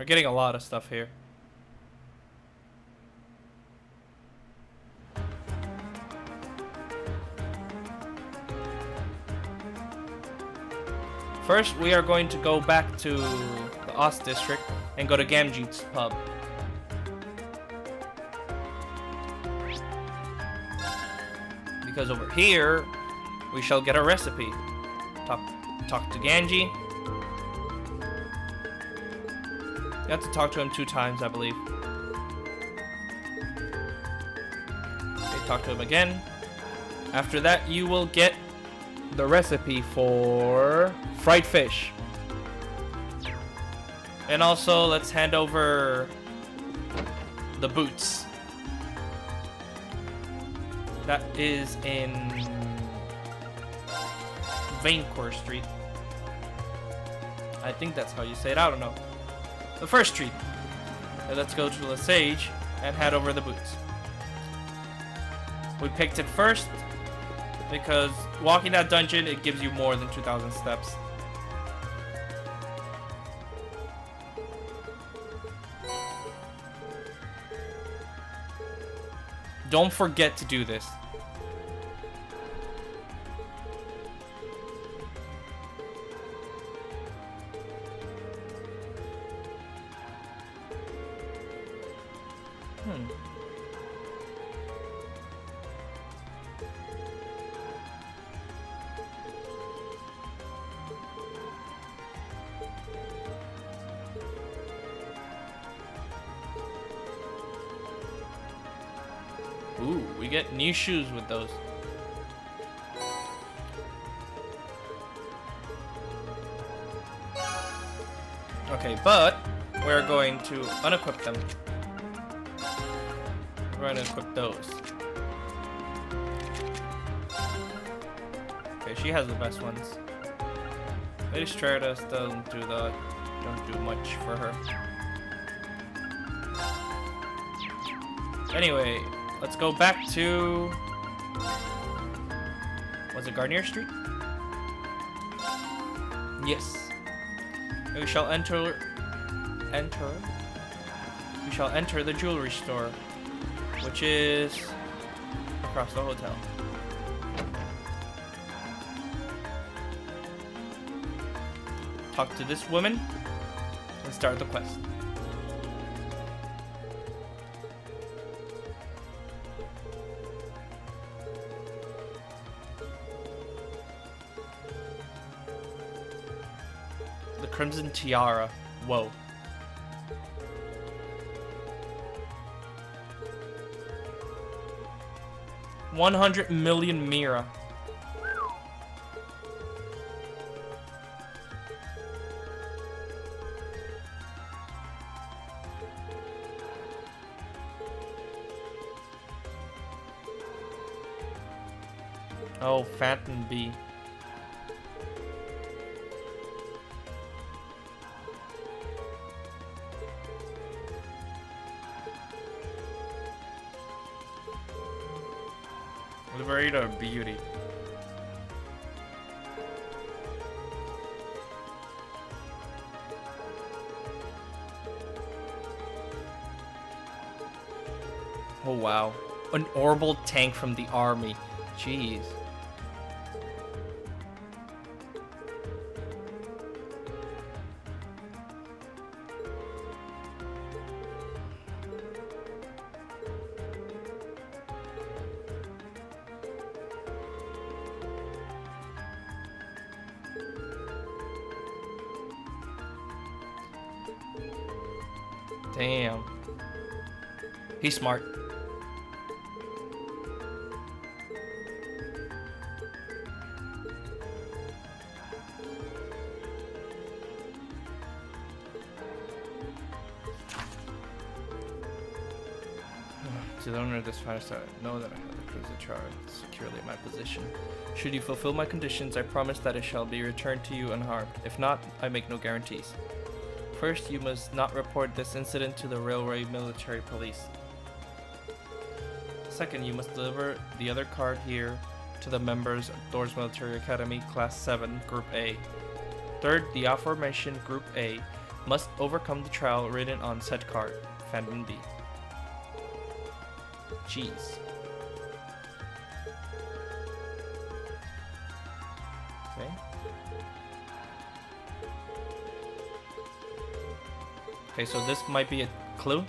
getting a lot of stuff here. First, we are going to go back to the Ost district and go to Gamjeet's pub. Because over here, we shall get a recipe. Talk to Ganji. You have to talk to him 2 times, I believe. Okay, talk to him again. After that, you will get the recipe for fried fish. And also, let's hand over the boots. That is in Vaincore Street. I think that's how you say it. I don't know. The first street. And let's go to the Sage and hand over the boots. We picked it first because walking that dungeon, it gives you more than 2,000 steps. Don't forget to do this. Ooh, we get new shoes with those. Okay, but we're going to unequip them. We're going to equip those. Okay, she has the best ones. Lady Stratus don't do much for her. Anyway, let's go back to... Was it Garnier Street? Yes. We shall enter the jewelry store, which is across the hotel. Talk to this woman and start the quest. Crimson Tiara. Whoa. $100 million Mira. Oh, Phantom Bee. Liberator Beauty. Oh wow. An orbital tank from the army. Jeez. Damn. He's smart. To the owner of this fireside, know that I have the cruiser charged securely in my position. Should you fulfill my conditions, I promise that it shall be returned to you unharmed. If not, I make no guarantees. First, you must not report this incident to the railway military police. Second, you must deliver the other card here to the members of Thor's Military Academy, Class 7, Group A. Third, the aforementioned Group A Must overcome the trial written on said card. Fandom B. Jeez. Okay. Okay, so this might be a clue.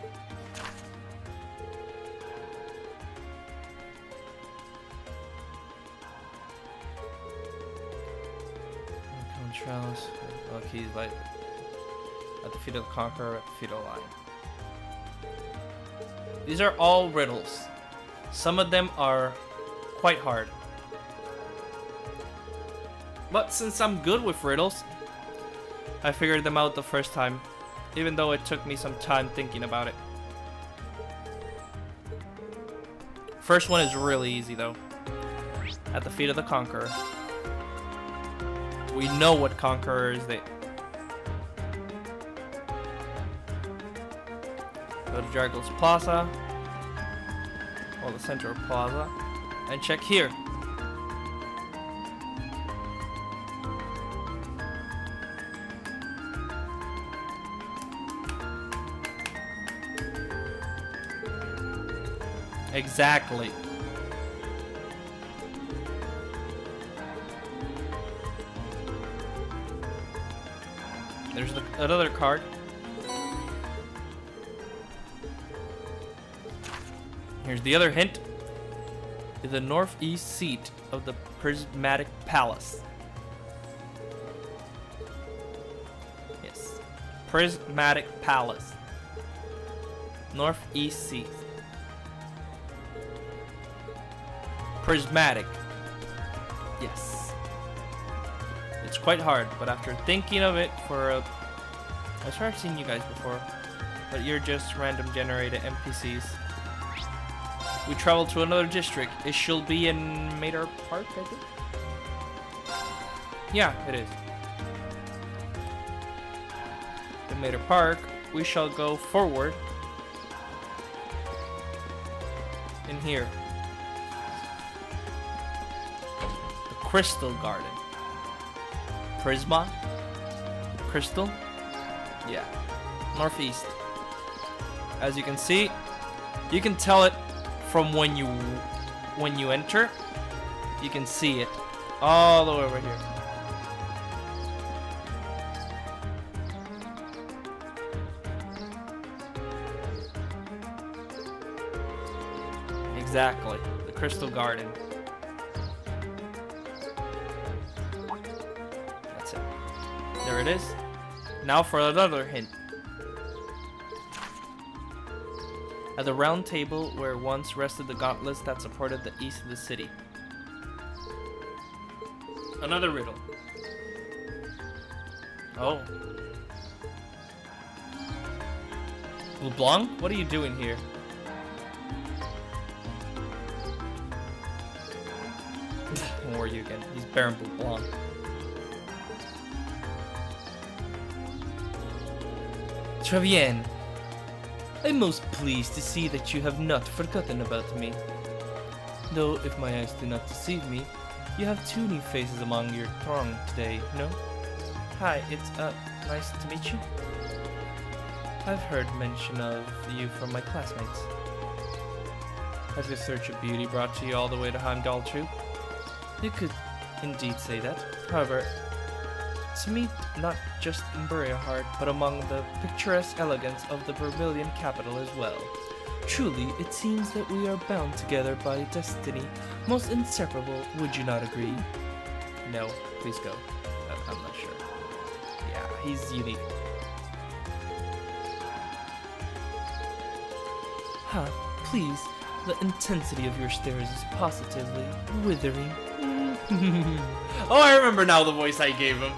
Trials. Look, he's like at the feet of the conqueror, at the feet of the lion. These are all riddles. Some of them are quite hard. But since I'm good with riddles, I figured them out the first time, even though it took me some time thinking about it. First one is really easy though. At the feet of the conqueror. We know what conqueror is they. Go to Jargle's Plaza, or the center of Plaza, and check here. Exactly. There's another card. Here's the other hint. The northeast seat of the Prismatic Palace. Yes. Prismatic Palace. Northeast seat. Prismatic. Yes. It's quite hard, but after thinking of it for a... I swear I've seen you guys before, but you're just random generated NPCs. We travel to another district. It shall be in Mater Park, I think? Yeah, it is. In Mater Park, we shall go forward. In here. The Crystal Garden. Prisma? Crystal? Yeah. Northeast. As you can see, you can tell it from when you enter. You can see it all the way over here. Exactly. The Crystal Garden. That's it. There it is. Now for another hint. At the round table where once rested the gauntlets that supported the east of the city. Another riddle. Oh. LeBlanc? What are you doing here? Who are you again? He's Baron LeBlanc. Trevienne. I'm most pleased to see that you have not forgotten about me. Though, if my eyes do not deceive me, you have two new faces among your throng today, no? Hi, it's, nice to meet you. I've heard mention of you from my classmates. Has your search of beauty brought you all the way to Heimdall too? You could indeed say that. However, to me, not just in Burialheart, but among the picturesque elegance of the Vermilion capital as well. Truly, it seems that we are bound together by a destiny most inseparable. Would you not agree? No, please go. I'm not sure. Yeah, he's unique. Please. The intensity of your stares is positively withering. Oh, I remember now the voice I gave him.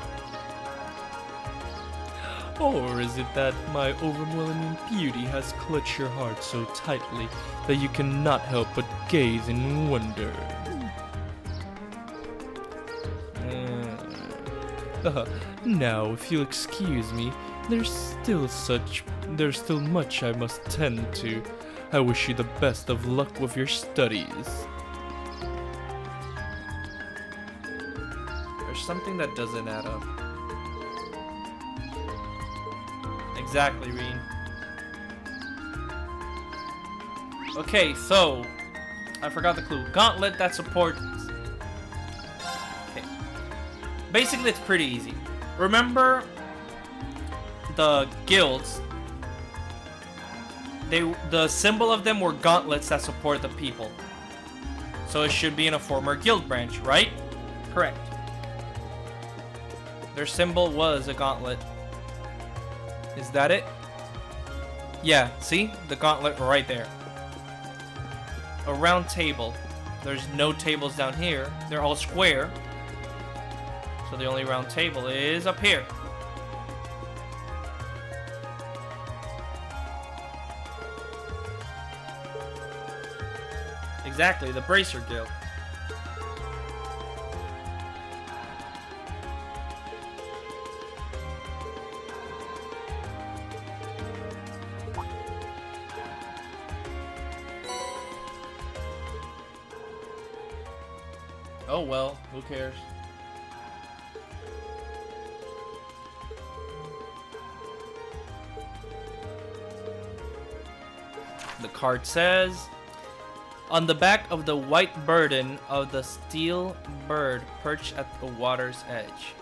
Or is it that my overwhelming beauty has clutched your heart so tightly that you cannot help but gaze in wonder? Now, if you'll excuse me, there's still much I must tend to. I wish you the best of luck with your studies. There's something that doesn't add up. Exactly, Reen. Okay, so I forgot the clue. Gauntlet that supports. Okay. Basically, it's pretty easy. Remember the guilds? The symbol of them were gauntlets that support the people. So it should be in a former guild branch, right? Correct. Their symbol was a gauntlet. Is that it? Yeah, see? The gauntlet right there. A round table. There's no tables down here. They're all square. So the only round table is up here. Exactly, the Bracer Guild. Oh well, who cares? The card says, on the back of the white burden of the steel bird perched at the water's edge.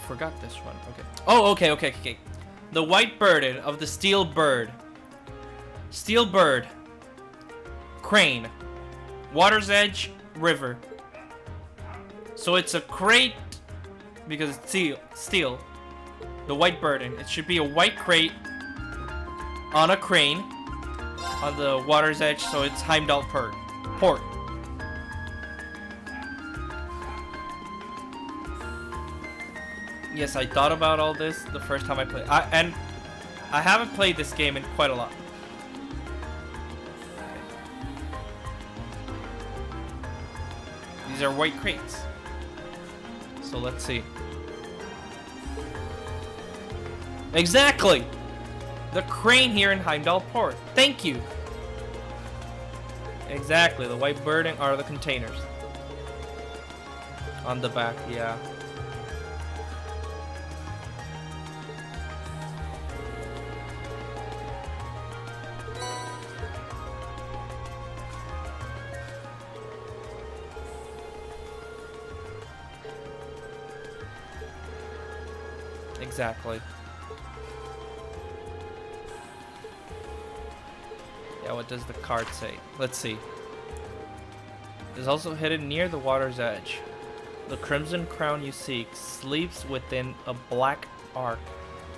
Forgot this one. Okay. Oh, okay. The white burden of the steel bird. Steel bird. Crane. Water's edge. River. So it's a crate because it's steel. The white burden. It should be a white crate on a crane on the water's edge, so it's Heimdall Port. Yes, I thought about all this the first time I played. And I haven't played this game in quite a lot. These are white crates. So let's see. Exactly! The crane here in Heimdall Port. Thank you! Exactly, the white burden are the containers. On the back, yeah. Exactly. Yeah, what does the card say? Let's see. It is also hidden near the water's edge. The crimson crown you seek sleeps within a black ark,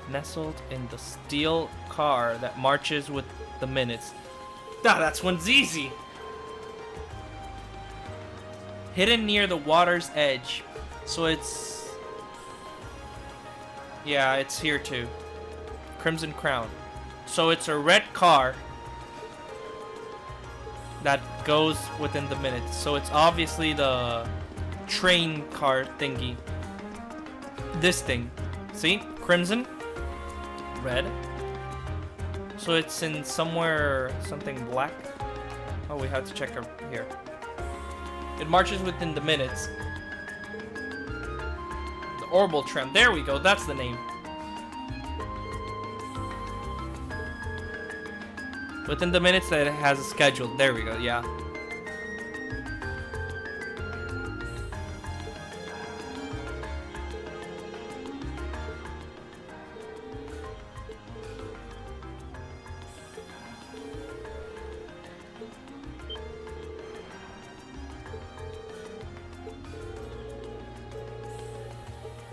nestled in the steel car that marches with the minutes. Ah, that's one's easy! Hidden near the water's edge. So it's... yeah, it's here too. Crimson crown. So it's a red car that goes within the minutes. So it's obviously the train car thingy. This thing. See? Crimson. Red. So it's in somewhere, something black. Oh, we have to check up here. It marches within the minutes. The orbital tram. There we go. That's the name. Within the minutes that it has scheduled. There we go, yeah.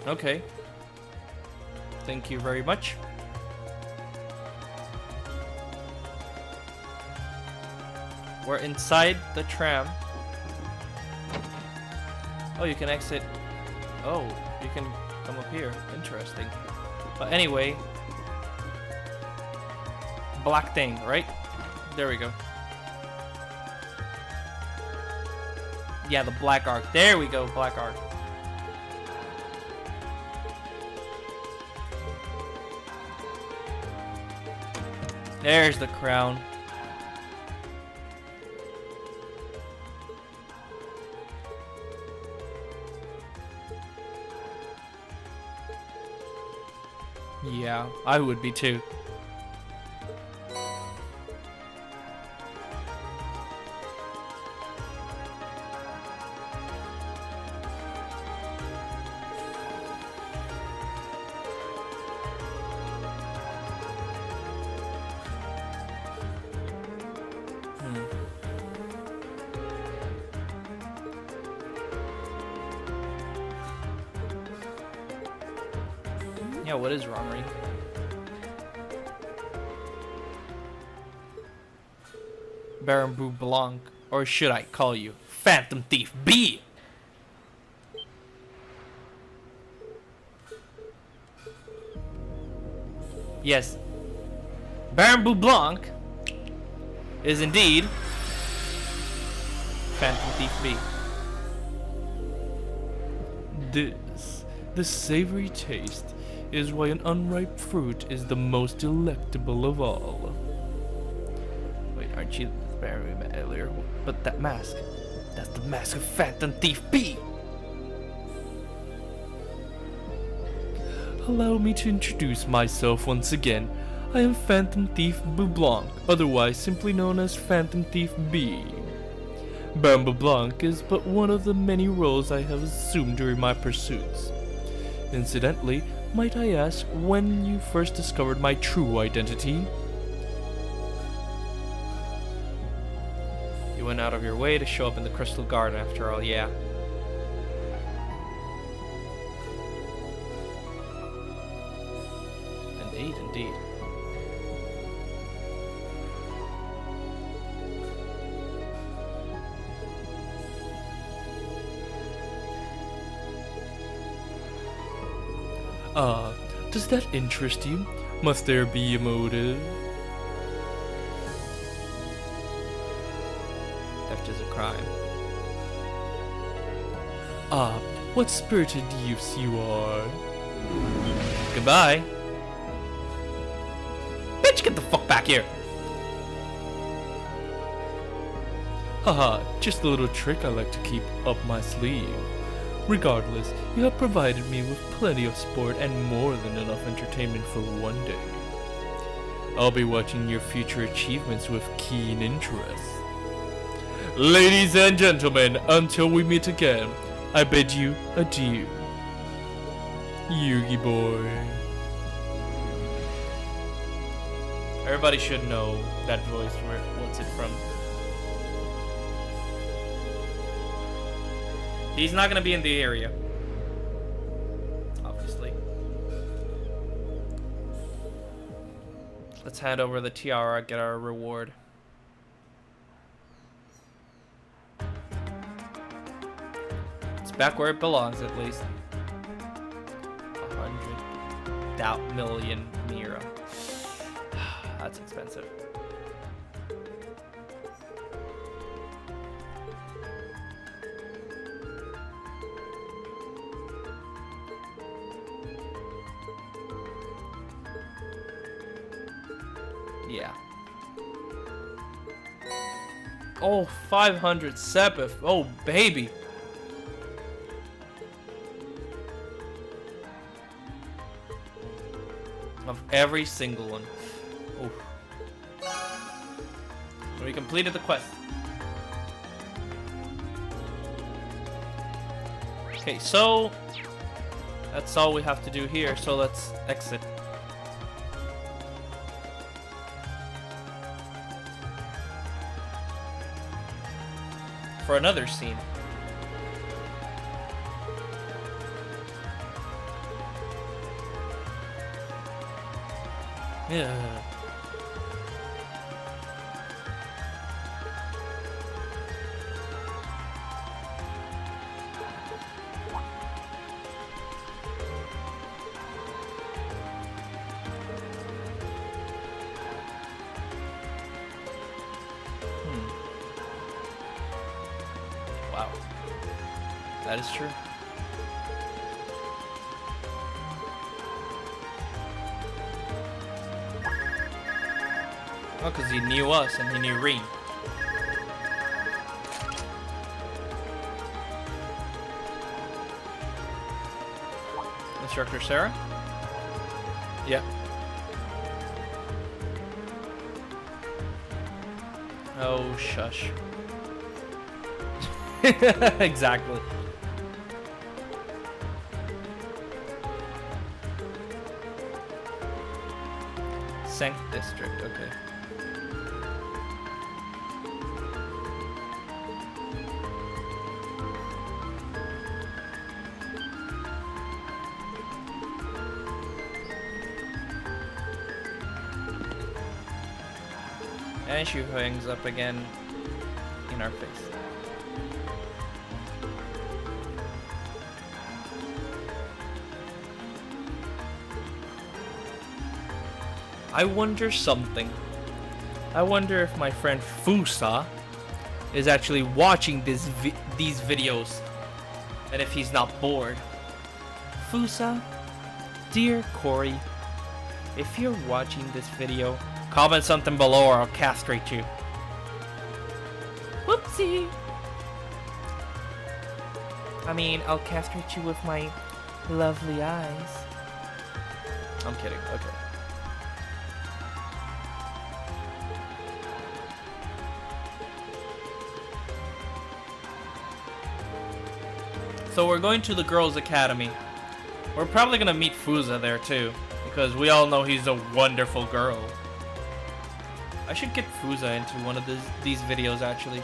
Okay. Thank you very much. We're inside the tram. Oh, you can exit. Oh, you can come up here. Interesting. But anyway. Black thing, right? There we go. Yeah, the black arc. There we go, black arc. There's the crown. Yeah, I would be too. Yeah, what is wrong, Ring? Baron Bou Blanc, or should I call you Phantom Thief B? Yes, Baron Bou Blanc is indeed Phantom Thief B. The savory taste is why an unripe fruit is the most delectable of all. Wait, aren't you the Baron we met earlier? But that mask, that's the mask of Phantom Thief B! Allow me to introduce myself once again. I am Phantom Thief Bou Blanc, otherwise simply known as Phantom Thief B. Baron Bou Blanc is but one of the many roles I have assumed during my pursuits. Incidentally, might I ask when you first discovered my true identity? You went out of your way to show up in the Crystal Garden after all, yeah. Indeed, indeed. Does that interest you? Must there be a motive? Theft is a crime. What spirited youths you are. Goodbye. Bitch, get the fuck back here! Haha, just a little trick I like to keep up my sleeve. Regardless, you have provided me with plenty of sport and more than enough entertainment for one day. I'll be watching your future achievements with keen interest. Ladies and gentlemen, until we meet again, I bid you adieu. Yugi boy. Everybody should know that voice. What's it from? He's not gonna be in the area, obviously. Let's hand over the tiara, get our reward. It's back where it belongs, at least. 100 million Mira. That's expensive. Yeah. Oh, 500 Sepith. Oh, baby. Of every single one. Oh. We completed the quest. Okay, so that's all we have to do here. So let's exit. For another scene. Yeah. Wow. That is true. Oh, because he knew us and he knew Reen. Instructor Sarah? Yeah. Oh, shush. Exactly. Sank District, okay. And she hangs up again in our face. I wonder something. I wonder if my friend Fusa is actually watching these videos, and if he's not bored. Fusa, dear Corey, if you're watching this video, comment something below or I'll castrate you. Whoopsie. I mean, I'll castrate you with my lovely eyes. I'm kidding, okay. So we're going to the girls' academy. We're probably gonna meet Fusa there too, because we all know he's a wonderful girl. I should get Fusa into one of these videos actually.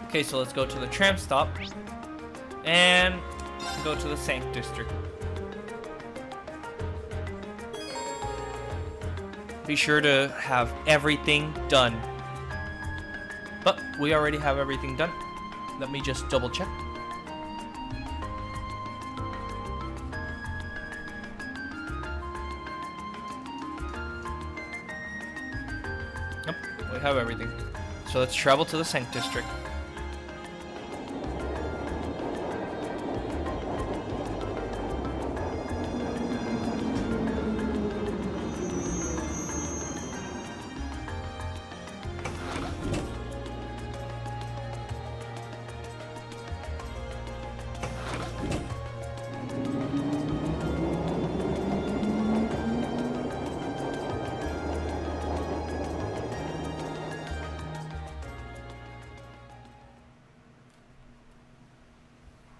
Okay, so let's go to the tram stop and go to the Sank District. Be sure to have everything done. But we already have everything done. Let me just double check. Yep, we have everything. So let's travel to the Sank District.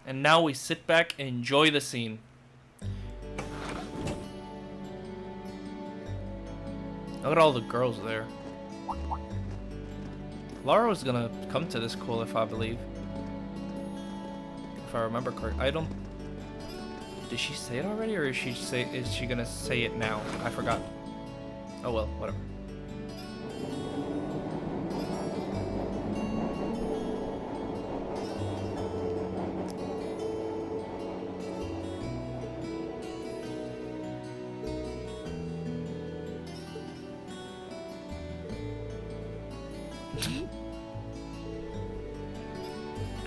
And now we sit back and enjoy the scene. Look at all the girls there. Laura was gonna come to this cool if I believe. If I remember correctly. I don't... Did she say it already or is she gonna say it now? I forgot. Oh well, whatever.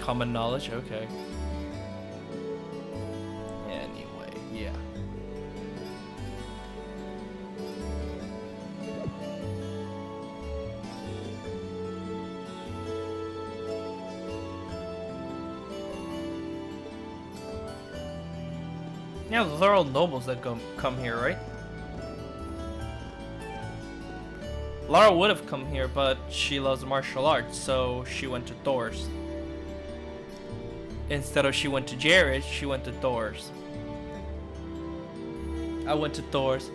Common knowledge, okay. Anyway, yeah. Yeah, those are all nobles that come here, right? Lara would have come here, but she loves martial arts, so she went to Thor's. Instead of she went to Jared's, she went to Thor's. I went to Thor's.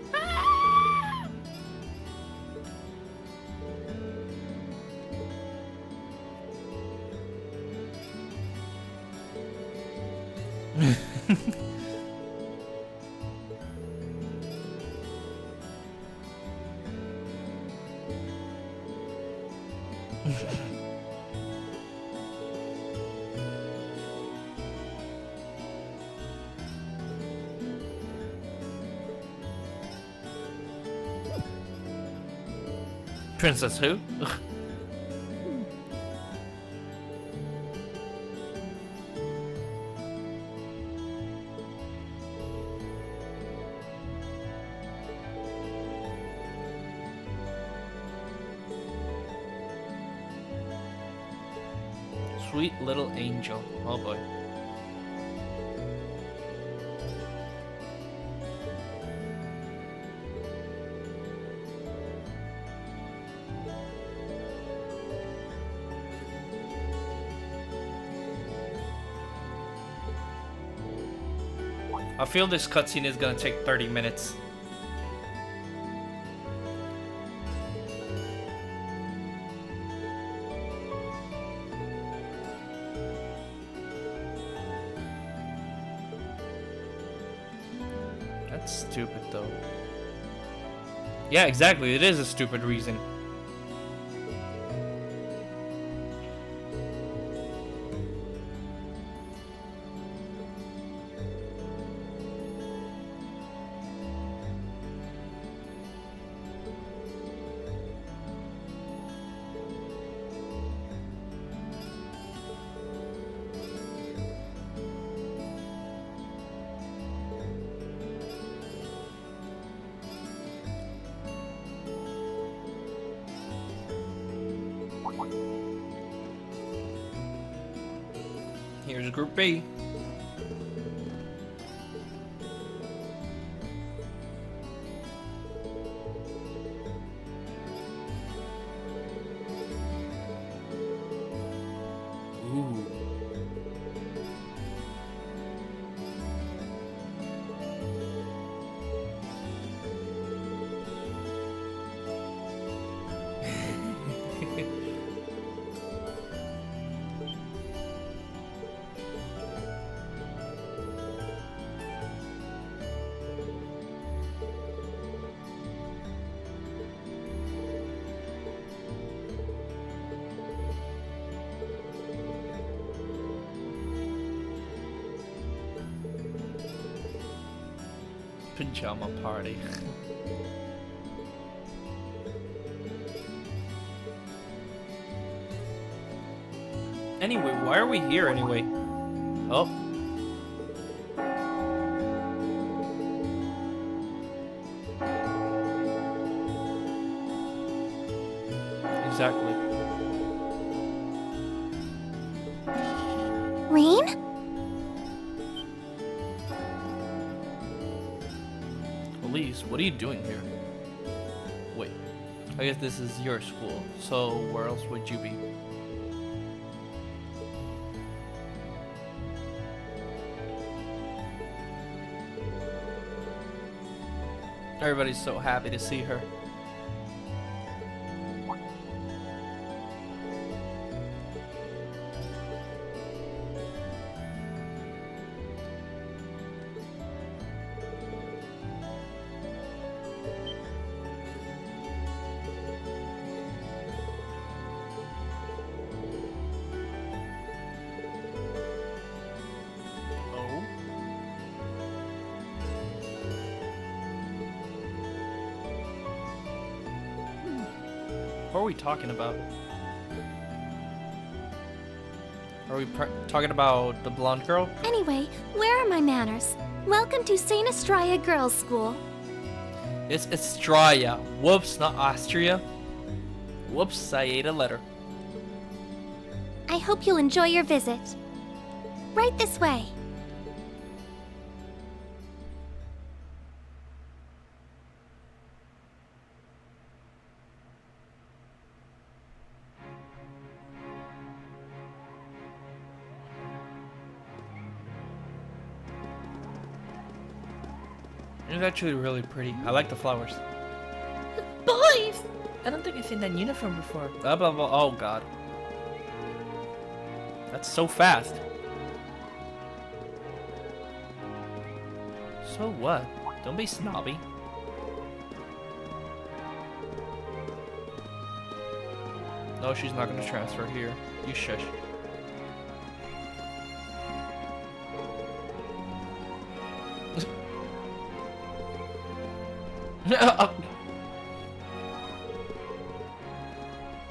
Princess who? Sweet little angel. Oh boy. I feel this cutscene is gonna take 30 minutes. That's stupid though. Yeah, exactly. It is a stupid reason. Here's Group B. Ooh. Pajama party. Anyway, why are we here anyway? Oh. Exactly. Rain? Elise, what are you doing here? Wait, I guess this is your school, so where else would you be? Everybody's so happy to see her. What are we talking about? Are we talking about the blonde girl? Anyway, where are my manners? Welcome to St. Estrella Girls' School. It's Estrella. Whoops, not Austria. Whoops, I ate a letter. I hope you'll enjoy your visit. Right this way. It's actually really pretty. I like the flowers. Boys! I don't think I've seen that uniform before. Blah, blah, blah. Oh, God. That's so fast. So what? Don't be snobby. No, she's not going to transfer here. You shush.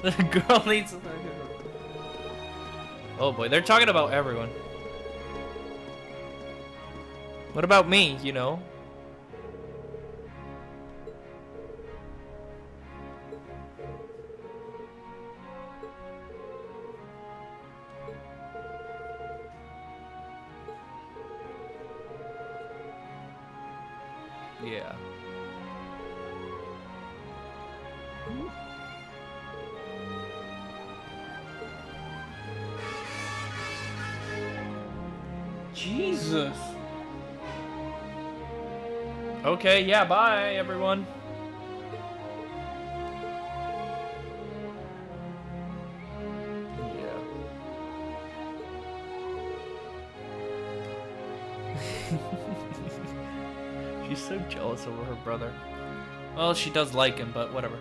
The girl needs. Oh boy, they're talking about everyone. What about me, you know? Yeah. Jesus. Okay, yeah, bye, everyone. Yeah. She's so jealous over her brother. Well, she does like him, but whatever.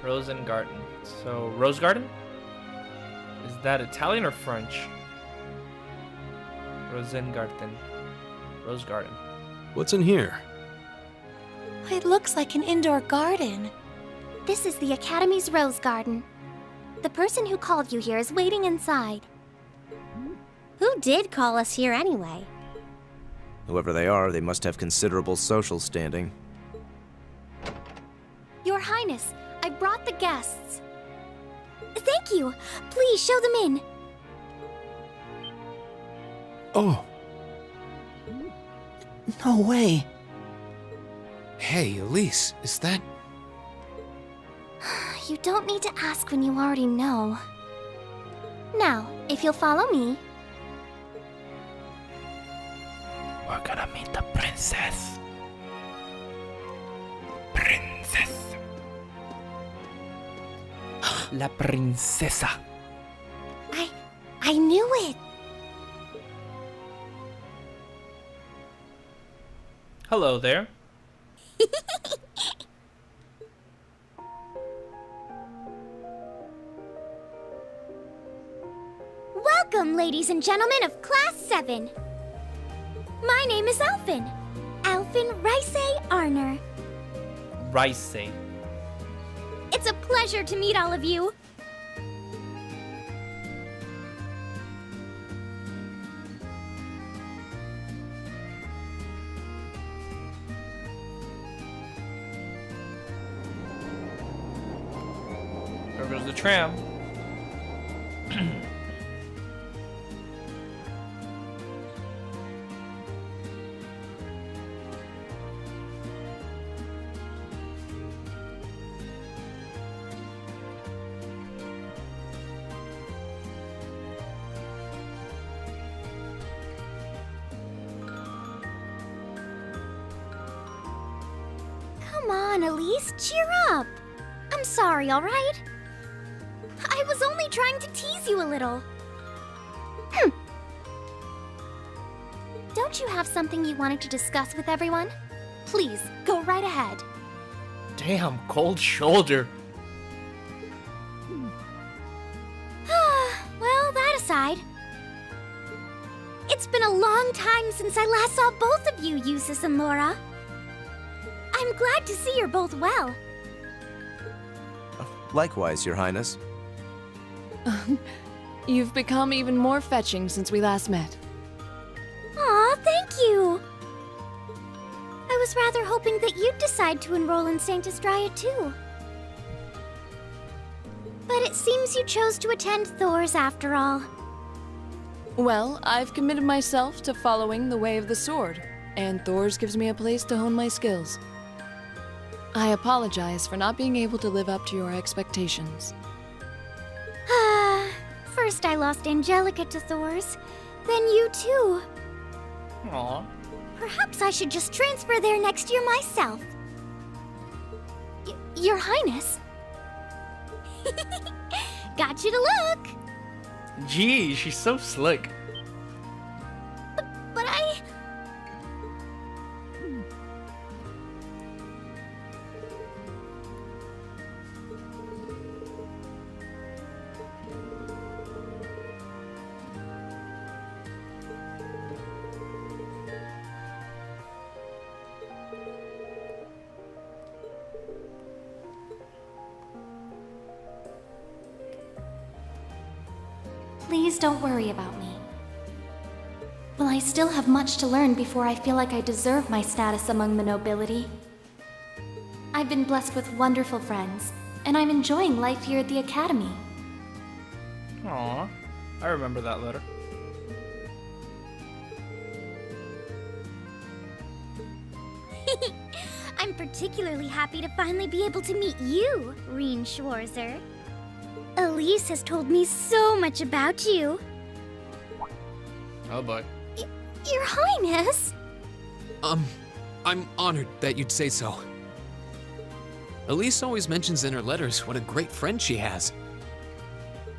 Rosengarten. So, Rose Garden? Is that Italian or French? Rosengarten. Rose Garden. What's in here? It looks like an indoor garden. This is the Academy's Rose Garden. The person who called you here is waiting inside. Who did call us here anyway? Whoever they are, they must have considerable social standing. Your Highness, I brought the guests. Thank you. Please show them in. Oh. No way. Hey, Elise, is that... You don't need to ask when you already know. Now, if you'll follow me. We're gonna meet the princess. Princess. La princesa. I knew it. Hello there. Welcome, ladies and gentlemen of Class 7. My name is Alphen. Alphen Rice Arner. Rice. It's a pleasure to meet all of you. There goes the tram. Come on, Elise, cheer up. I'm sorry, all right? I was only trying to tease you a little. Don't you have something you wanted to discuss with everyone? Please, go right ahead. Damn, cold shoulder. Well, that aside, it's been a long time since I last saw both of you, Eustace and Laura. I'm glad to see you're both well. Likewise, Your Highness. You've become even more fetching since we last met. Aw, thank you! I was rather hoping that you'd decide to enroll in Sanctus Dryad too. But it seems you chose to attend Thor's after all. Well, I've committed myself to following the way of the sword, and Thor's gives me a place to hone my skills. I apologize for not being able to live up to your expectations. First I lost Angelica to Thor's, then you too. Aw. Perhaps I should just transfer there next year myself. Your Highness. Got you to look. Gee, she's so slick. But I... Please don't worry about me. Well, I still have much to learn before I feel like I deserve my status among the nobility. I've been blessed with wonderful friends, and I'm enjoying life here at the Academy. Aw. I remember that letter. I'm particularly happy to finally be able to meet you, Reen Schwarzer. Elise has told me so much about you. Oh boy. Your Highness! I'm honored that you'd say so. Elise always mentions in her letters what a great friend she has.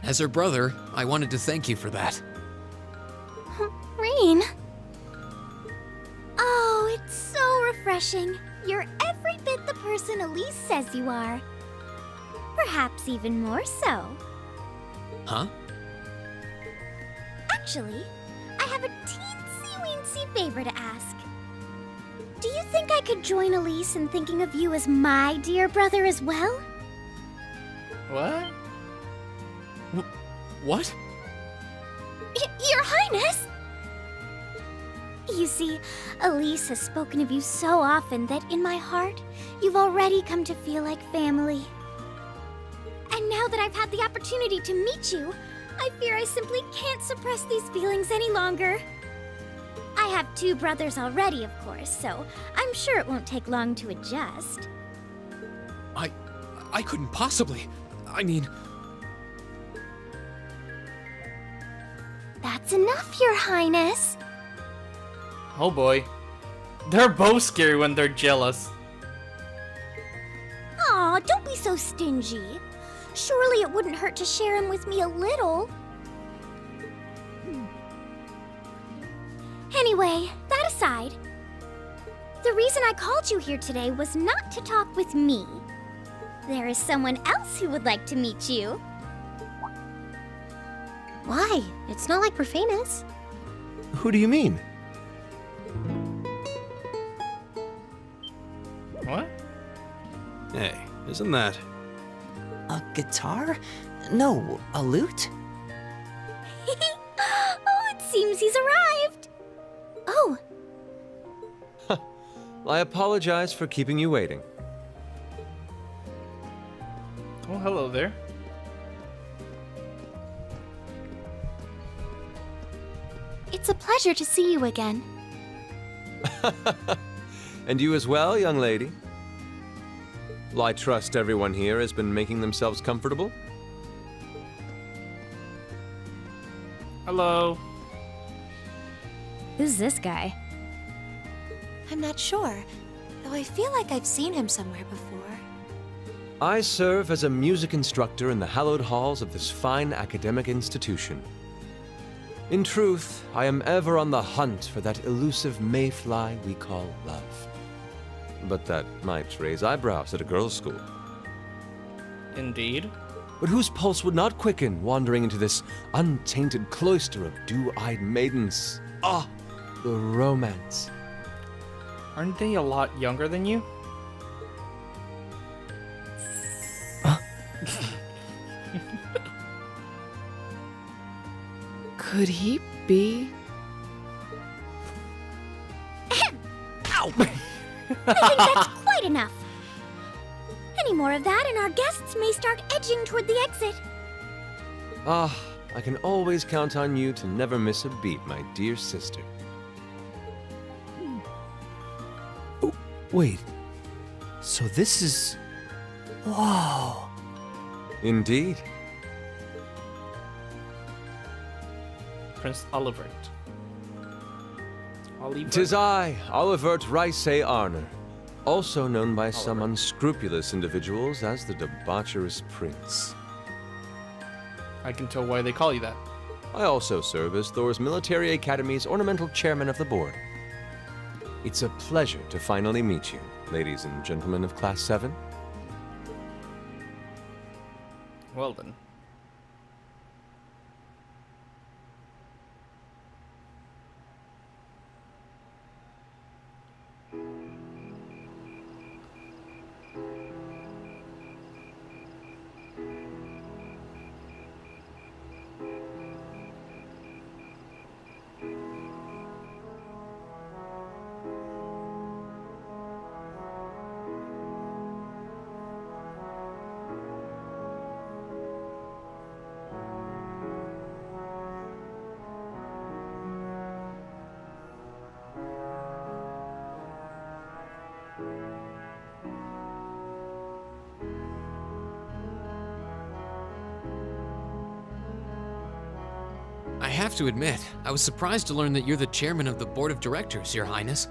As her brother, I wanted to thank you for that. Reen. Oh, it's so refreshing. You're every bit the person Elise says you are. Perhaps even more so. Huh? Actually, I have a teensy-weensy favor to ask. Do you think I could join Elise in thinking of you as my dear brother as well? What? What? Your Highness! You see, Elise has spoken of you so often that in my heart, you've already come to feel like family. And now that I've had the opportunity to meet you, I fear I simply can't suppress these feelings any longer. I have 2 brothers already, of course, so I'm sure it won't take long to adjust. I couldn't possibly. I mean, That's enough, Your Highness. Oh boy. They're both scary when they're jealous. Aw, don't be so stingy. Surely it wouldn't hurt to share him with me a little. Anyway, that aside, the reason I called you here today was not to talk with me. There is someone else who would like to meet you. Why? It's not like we're famous. Who do you mean? What? hey, isn't that? A guitar? No, a lute? Oh, it seems he's arrived. Oh, I apologize for keeping you waiting. Oh, hello there. It's a pleasure to see you again. And you as well, young lady? Well, I trust everyone here has been making themselves comfortable. Hello. who's this guy? I'm not sure, though I feel like I've seen him somewhere before. I serve as a music instructor in the hallowed halls of this fine academic institution. In truth, I am ever on the hunt for that elusive mayfly we call love. But that might raise eyebrows at a girls' school. Indeed. But whose pulse would not quicken wandering into this untainted cloister of dew-eyed maidens? Ah, the romance. Aren't they a lot younger than you? Could he be? I think that's quite enough. Any more of that, and our guests may start edging toward the exit. Ah, I can always count on you to never miss a beat, my dear sister. Oh, wait. So this is... Whoa. Indeed. Prince Olivert. Tis I, Olivert Ricey Arner, also known by some unscrupulous individuals as the Debaucherous Prince. I can tell why they call you that. I also serve as Thor's Military Academy's ornamental chairman of the board. It's a pleasure to finally meet you, ladies and gentlemen of Class 7. Well then. have to admit, I was surprised to learn that you're the chairman of the board of directors, Your Highness.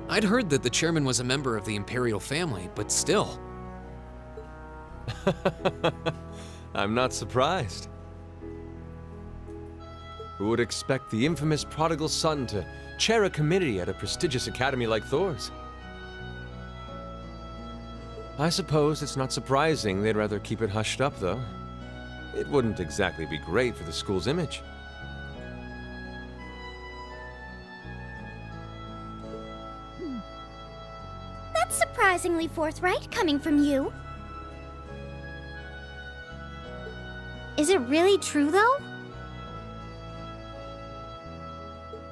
I'd heard that the chairman was a member of the Imperial family, but still. I'm not surprised. Who would expect the infamous prodigal son to chair a committee at a prestigious academy like Thor's? I suppose it's not surprising they'd rather keep it hushed up, though. It wouldn't exactly be great for the school's image. That's surprisingly forthright coming from you. Is it really true, though?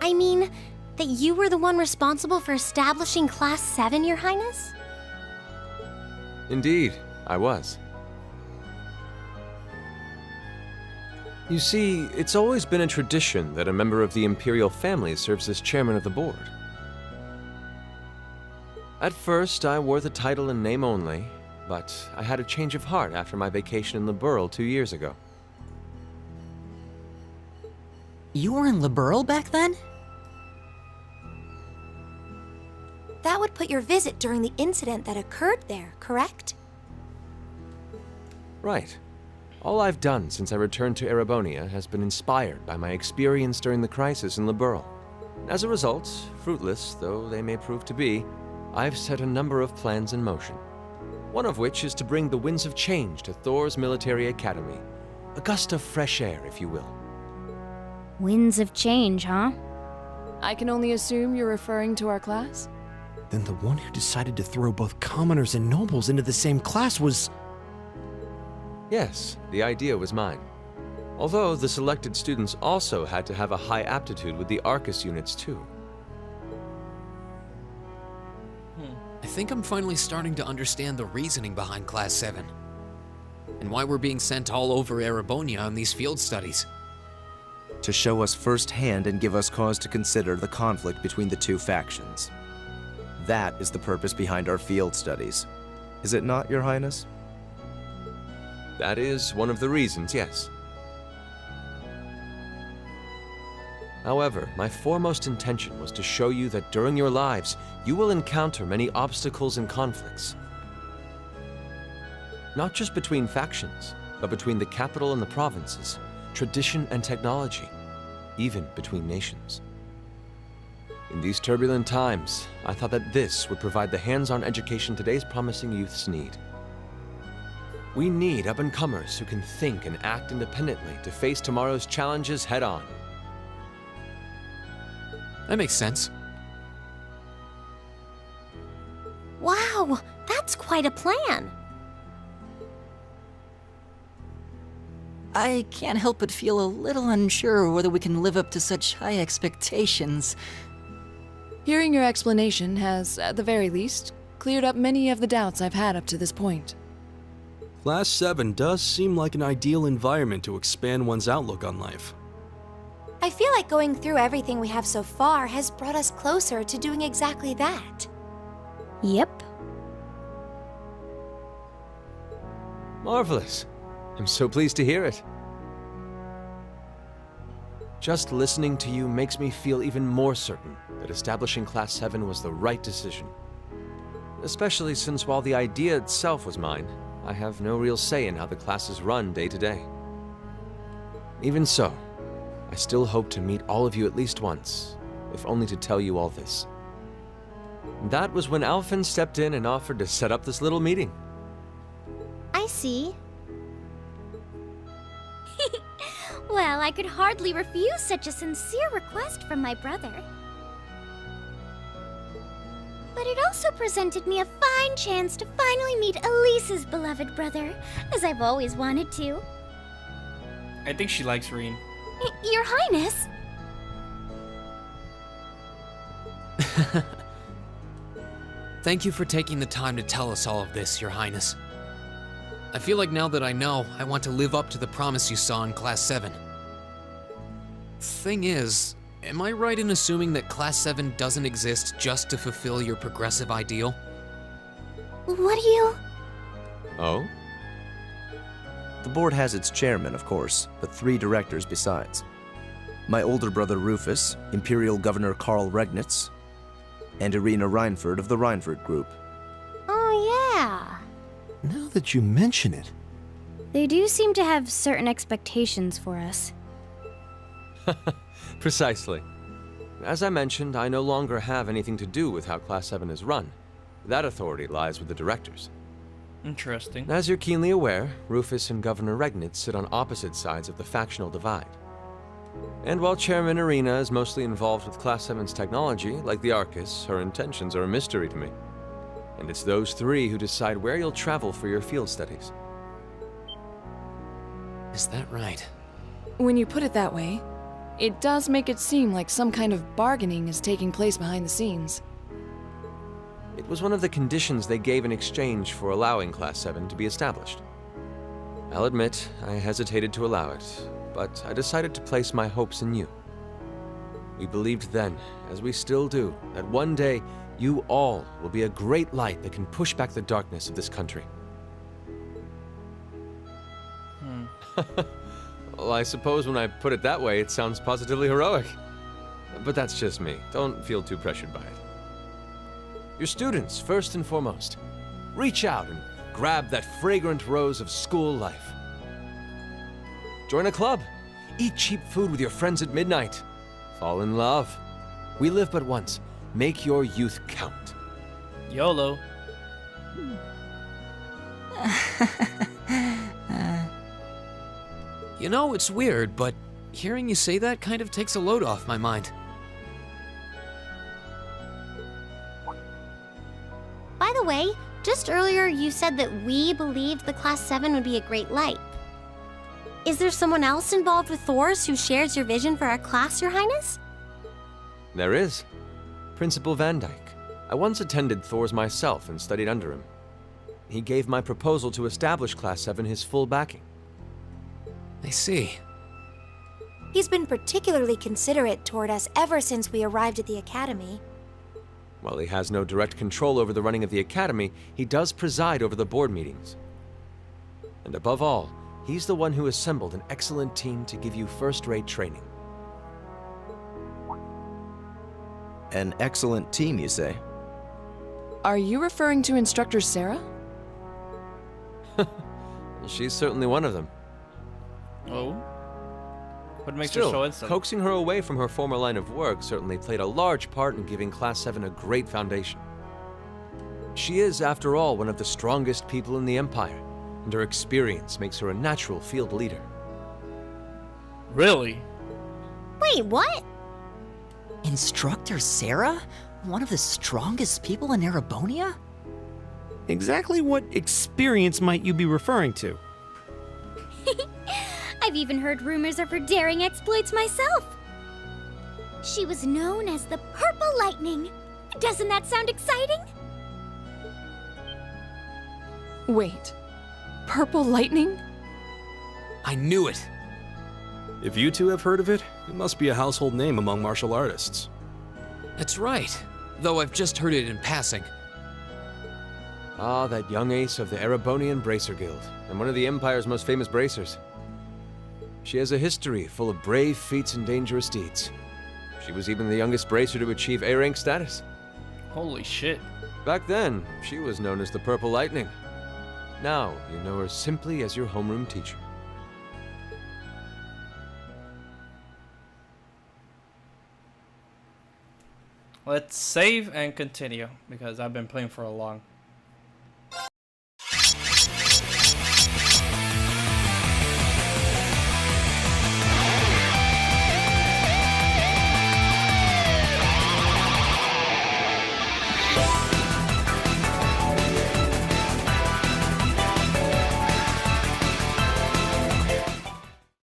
I mean, that you were the one responsible for establishing Class 7, Your Highness? Indeed, I was. You see, it's always been a tradition that a member of the Imperial family serves as chairman of the board. At first, I wore the title in name only, but I had a change of heart after my vacation in Liberl 2 years ago. You were in Liberl back then? That would put your visit during the incident that occurred there, correct? Right. All I've done since I returned to Erebonia has been inspired by my experience during the crisis in Liberl. As a result, fruitless though they may prove to be, I've set a number of plans in motion. One of which is to bring the winds of change to Thor's military academy. A gust of fresh air, if you will. Winds of change, huh? I can only assume you're referring to our class? Then the one who decided to throw both commoners and nobles into the same class was... Yes, the idea was mine. Although the selected students also had to have a high aptitude with the Arcus units too. I think I'm finally starting to understand the reasoning behind Class 7. And why we're being sent all over Erebonia on these field studies. To show us firsthand and give us cause to consider the conflict between the two factions. That is the purpose behind our field studies. Is it not, Your Highness? That is one of the reasons, yes. However, my foremost intention was to show you that during your lives, you will encounter many obstacles and conflicts. Not just between factions, but between the capital and the provinces, tradition and technology, even between nations. In these turbulent times, I thought that this would provide the hands-on education today's promising youths need. We need up-and-comers who can think and act independently to face tomorrow's challenges head-on. That makes sense. Wow, that's quite a plan. I can't help but feel a little unsure whether we can live up to such high expectations. Hearing your explanation has, at the very least, cleared up many of the doubts I've had up to this point. Class 7 does seem like an ideal environment to expand one's outlook on life. I feel like going through everything we have so far has brought us closer to doing exactly that. Yep. Marvelous. I'm so pleased to hear it. Just listening to you makes me feel even more certain that establishing Class 7 was the right decision. Especially since while the idea itself was mine, I have no real say in how the class is run day to day. Even so, I still hope to meet all of you at least once, if only to tell you all this. That was when Alphen stepped in and offered to set up this little meeting. I see. Well, I could hardly refuse such a sincere request from my brother. But it also presented me a fine chance to finally meet Elise's beloved brother, as I've always wanted to. I think she likes Reen. Your Highness! Thank you for taking the time to tell us all of this, Your Highness. I feel like now that I know, I want to live up to the promise you saw in Class 7. Thing is, am I right in assuming that Class 7 doesn't exist just to fulfill your progressive ideal? What do you... Oh? The board has its chairman, of course, but 3 directors besides. My older brother Rufus, Imperial Governor Karl Regnitz, and Irina Reinford of the Reinford Group. Oh, yeah. Now that you mention it. They do seem to have certain expectations for us. Precisely. As I mentioned, I no longer have anything to do with how Class 7 is run. That authority lies with the directors. Interesting. As you're keenly aware, Rufus and Governor Regnitz sit on opposite sides of the factional divide. And while Chairman Irina is mostly involved with Class 7's technology, like the Arcus, her intentions are a mystery to me. And it's those three who decide where you'll travel for your field studies. Is that right? When you put it that way, it does make it seem like some kind of bargaining is taking place behind the scenes. It was one of the conditions they gave in exchange for allowing Class 7 to be established. I'll admit, I hesitated to allow it, but I decided to place my hopes in you. We believed then, as we still do, that one day you all will be a great light that can push back the darkness of this country. Well, I suppose when I put it that way, it sounds positively heroic. But that's just me. Don't feel too pressured by it. Your students, first and foremost. Reach out and grab that fragrant rose of school life. Join a club. Eat cheap food with your friends at midnight. Fall in love. We live but once. Make your youth count. YOLO. You know, it's weird, but hearing you say that kind of takes a load off my mind. By the way, just earlier you said that we believed the Class 7 would be a great light. Is there someone else involved with Thor's who shares your vision for our class, Your Highness? There is. Principal Van Dyke. I once attended Thor's myself and studied under him. He gave my proposal to establish Class 7 his full backing. I see. He's been particularly considerate toward us ever since we arrived at the Academy. While he has no direct control over the running of the Academy, he does preside over the board meetings. And above all, he's the one who assembled an excellent team to give you first-rate training. An excellent team, you say? Are you referring to Instructor Sarah? She's certainly one of them. Oh? What makes her so Still, instant? coaxing her away from her former line of work certainly played a large part in giving Class 7 a great foundation. She is, after all, one of the strongest people in the Empire, and her experience makes her a natural field leader. Really? Wait, what? Instructor Sarah? One of the strongest people in Erebonia? Exactly what experience might you be referring to? I've even heard rumors of her daring exploits myself. She was known as the Purple Lightning. Doesn't that sound exciting? Wait. Purple Lightning? I knew it! If you two have heard of it, it must be a household name among martial artists. That's right, though I've just heard it in passing. Ah, that young ace of the Erebonian Bracer Guild, and one of the Empire's most famous bracers. She has a history full of brave feats and dangerous deeds. She was even the youngest bracer to achieve A-rank status. Holy shit. Back then, she was known as the Purple Lightning. Now, you know her simply as your homeroom teacher. Let's save and continue, because I've been playing for a long